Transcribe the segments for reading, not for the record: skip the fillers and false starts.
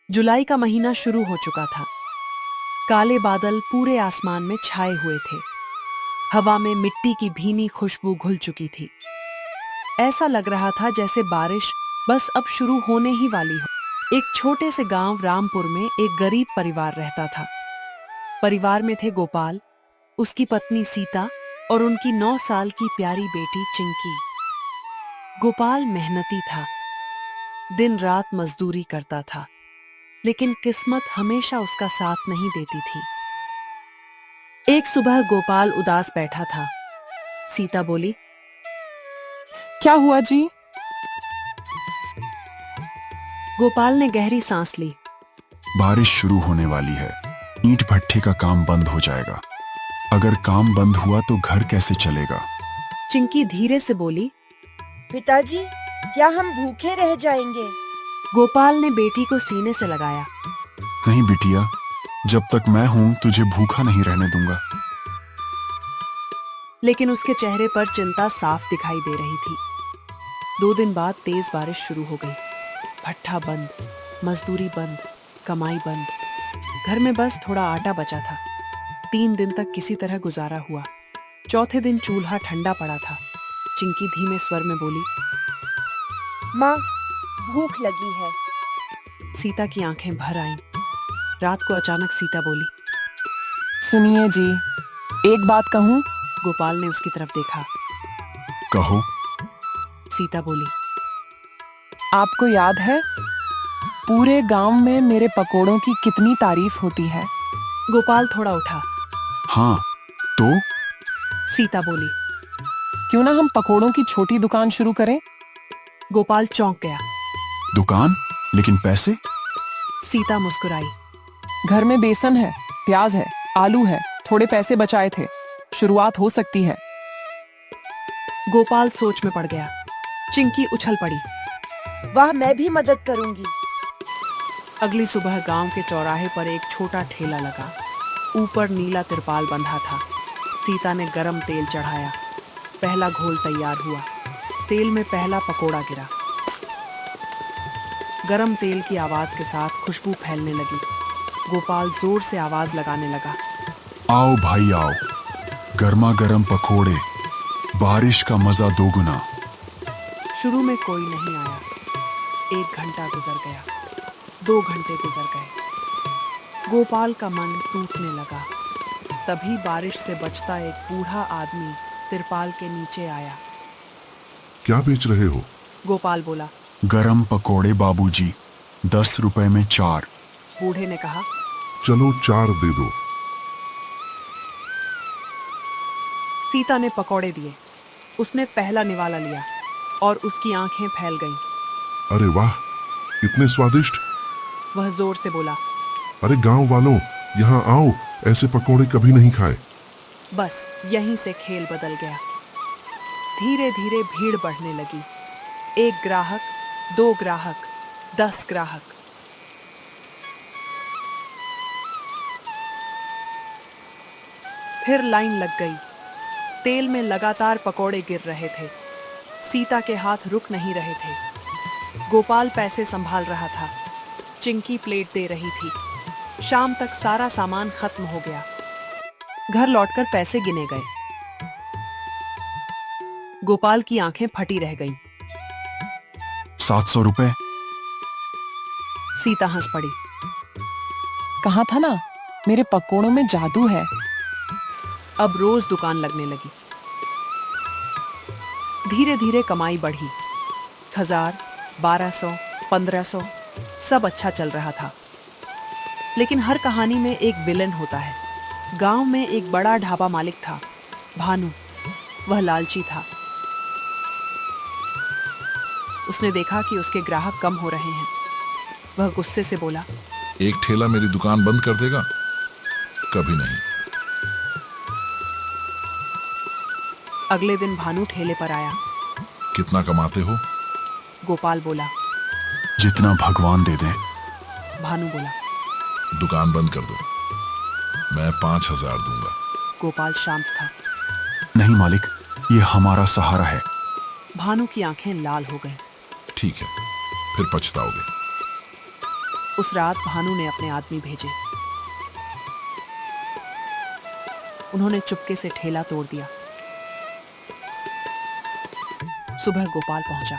जुलाई का महीना शुरू हो चुका था। काले बादल पूरे आसमान में छाए हुए थे। हवा में मिट्टी की भीनी खुशबू घुल चुकी थी। ऐसा लग रहा था जैसे बारिश बस अब शुरू होने ही वाली हो। एक छोटे से गांव रामपुर में एक गरीब परिवार रहता था। परिवार में थे गोपाल, उसकी पत्नी सीता और उनकी 9 साल की प्यारी बेटी चिंकी। गोपाल मेहनती था, दिन रात मजदूरी करता था, लेकिन किस्मत हमेशा उसका साथ नहीं देती थी। एक सुबह गोपाल उदास बैठा था। सीता बोली, क्या हुआ जी? गोपाल ने गहरी सांस ली। बारिश शुरू होने वाली है। ईंट भट्ठे का काम बंद हो जाएगा। अगर काम बंद हुआ तो घर कैसे चलेगा? चिंकी धीरे से बोली। पिताजी, क्या हम भूखे रह जाएंगे? गोपाल ने बेटी को सीने से लगाया। नहीं बिटिया, जब तक मैं हूं तुझे भूखा नहीं रहने दूंगा। लेकिन उसके चेहरे पर चिंता साफ दिखाई दे रही थी। 2 दिन बाद तेज बारिश शुरू हो गई। भट्ठा बंद, मजदूरी बंद, कमाई बंद। घर में बस थोड़ा आटा बचा था। 3 दिन तक किसी तरह गुजारा हुआ। चौथे दिन चूल्हा ठंडा पड़ा था। चिंकी धीमे स्वर में बोली, माँ, भूख लगी है। सीता की आंखें भर आईं। रात को अचानक सीता बोली। सुनिए जी, एक बात कहूँ? गोपाल ने उसकी तरफ देखा। कहो। सीता बोली, आपको याद है पूरे गांव में मेरे पकोड़ों की कितनी तारीफ होती है? गोपाल थोड़ा उठा। हाँ, तो? सीता बोली, क्यों ना हम पकोड़ों की छोटी दुकान शुरू करें? गोपाल चौंक गया। दुकान? लेकिन पैसे? सीता मुस्कुराई। घर में बेसन है, प्याज है, आलू है, थोड़े पैसे बचाए थे, शुरुआत हो सकती है। गोपाल सोच में पड़ गया। चिंकी उछल पड़ी। वाह, मैं भी मदद करूंगी। अगली सुबह गांव के चौराहे पर एक छोटा ठेला लगा। ऊपर नीला तिरपाल बंधा था। सीता ने गरम तेल चढ़ाया। पहला घोल तैयार हुआ। तेल में पहला पकोड़ा गिरा। गरम तेल की आवाज के साथ खुशबू फैलने लगी। गोपाल जोर से आवाज लगाने लगा। आओ भाई आओ, गर्मा गर्म पकोड़े, बारिश का मजा दोगुना। शुरू में कोई नहीं आया। 1 घंटा गुजर गया, 2 घंटे गुजर गए। गोपाल का मन टूटने लगा। तभी बारिश से बचता एक बूढ़ा आदमी तिरपाल के नीचे आया। क्या बेच रहे हो? गोपाल बोला। गरम पकोड़े बाबूजी, 10 रुपए में 4। बूढ़े ने कहा। चलो 4 दे दो। सीता ने पकोड़े दिए। उसने पहला निवाला लिया और उसकी आंखें फैल गईं। अरे वाह, इतने स्वादिष्ट! वह जोर से बोला। अरे गांव वालों, यहाँ आओ, ऐसे पकोड़े कभी नहीं खाए। बस यहीं से खेल बदल गया। धीरे धीरे भीड़ बढ़ने लगी। 1 ग्राहक, 2 ग्राहक, 10 ग्राहक। फिर लाइन लग गई। तेल में लगातार पकोड़े गिर रहे थे। सीता के हाथ रुक नहीं रहे थे। गोपाल पैसे संभाल रहा था। चिंकी प्लेट दे रही थी। शाम तक सारा सामान खत्म हो गया। घर लौटकर पैसे गिने गए। गोपाल की आंखें फटी रह गईं। 700 रुपए। सीता हंस पड़ी। कहा था ना, मेरे पकोड़ों में जादू है। अब रोज दुकान लगने लगी। धीरे धीरे कमाई बढ़ी। 1000, 1200, 1500, सब अच्छा चल रहा था। लेकिन हर कहानी में एक विलन होता है। गांव में एक बड़ा ढाबा मालिक था, भानु। वह लालची था। उसने देखा कि उसके ग्राहक कम हो रहे हैं। वह गुस्से से बोला, एक ठेला मेरी दुकान बंद कर देगा? कभी नहीं। अगले दिन भानु ठेले पर आया। कितना कमाते हो? गोपाल बोला। जितना भगवान दे दे। भानु बोला। दुकान बंद कर दो, मैं 5000 दूंगा। गोपाल शांत था। नहीं मालिक, ये हमारा सहारा है। भानु की आंखें लाल हो गईं। ठीक है, फिर पछताओगे। उस रात भानु ने अपने आदमी भेजे। उन्होंने चुपके से ठेला तोड़ दिया। सुबह गोपाल पहुंचा।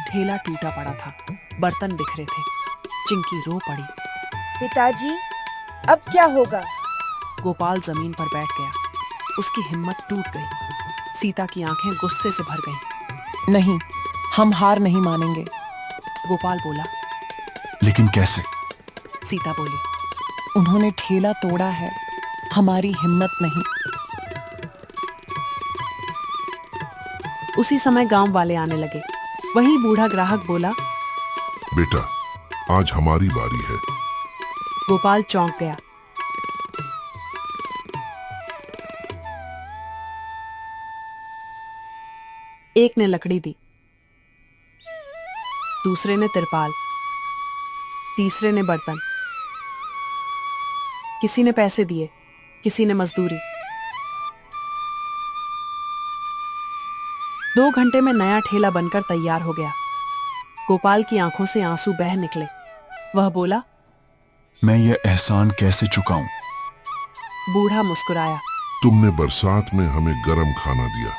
ठेला टूटा पड़ा था, बर्तन बिखरे थे। चिंकी रो पड़ी। पिताजी, अब क्या होगा? गोपाल जमीन पर बैठ गया। उसकी हिम्मत टूट गई। सीता की आंखें गुस्से से भर गईं। नहीं, हम हार नहीं मानेंगे। गोपाल बोला। लेकिन कैसे? सीता बोली। उन्होंने ठेला तोड़ा है, हमारी हिम्मत नहीं। उसी समय गांव वाले आने लगे। वहीं बूढ़ा ग्राहक बोला। बेटा, आज हमारी बारी है। गोपाल चौंक गया। एक ने लकड़ी दी, दूसरे ने तिरपाल, तीसरे ने बर्तन। किसी ने पैसे दिए, किसी ने मजदूरी। 2 घंटे में नया ठेला बनकर तैयार हो गया। गोपाल की आंखों से आंसू बह निकले। वह बोला। मैं ये एहसान कैसे चुकाऊं? बूढ़ा मुस्कुराया। तुमने बरसात में हमें गरम खाना दिया,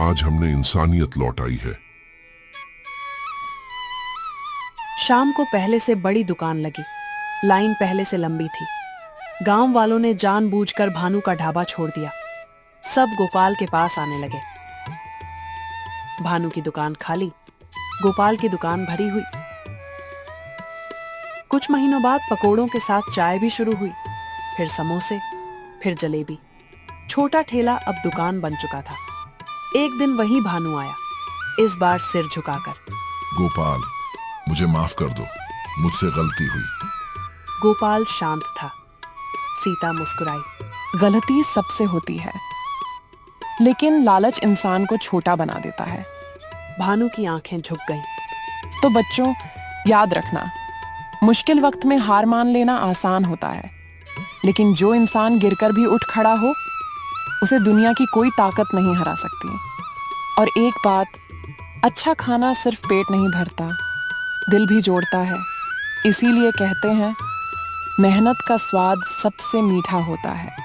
आज हमने इंसानियत लौटाई है। शाम को पहले से बड़ी दुकान लगी। लाइन पहले से लंबी थी। गांव वालों ने जानबूझकर भानु का ढाबा छोड़ दिया। सब गोपाल के पास आने लगे। भानु की दुकान खाली, गोपाल की दुकान भरी हुई। कुछ महीनों बाद पकोड़ों के साथ चाय भी शुरू हुई, फिर समोसे, फिर जलेबी। छोटा ठेला अब दुकान बन चुका था। एक दिन वही भानु आया, इस बार सिर झुकाकर। गोपाल, मुझे माफ कर दो, मुझसे गलती हुई। गोपाल शांत था। सीता मुस्कुराई। गलती सबसे होती है, लेकिन लालच इंसान को छोटा बना देता है। भानु की आंखें झुक गईं। तो बच्चों, याद रखना, मुश्किल वक्त में हार मान लेना आसान होता है, लेकिन जो इंसान गिरकर भी उठ खड़ा हो, उसे दुनिया की कोई ताकत नहीं हरा सकती। और एक बात, अच्छा खाना सिर्फ पेट नहीं भरता, दिल भी जोड़ता है। इसीलिए कहते हैं, मेहनत का स्वाद सबसे मीठा होता है।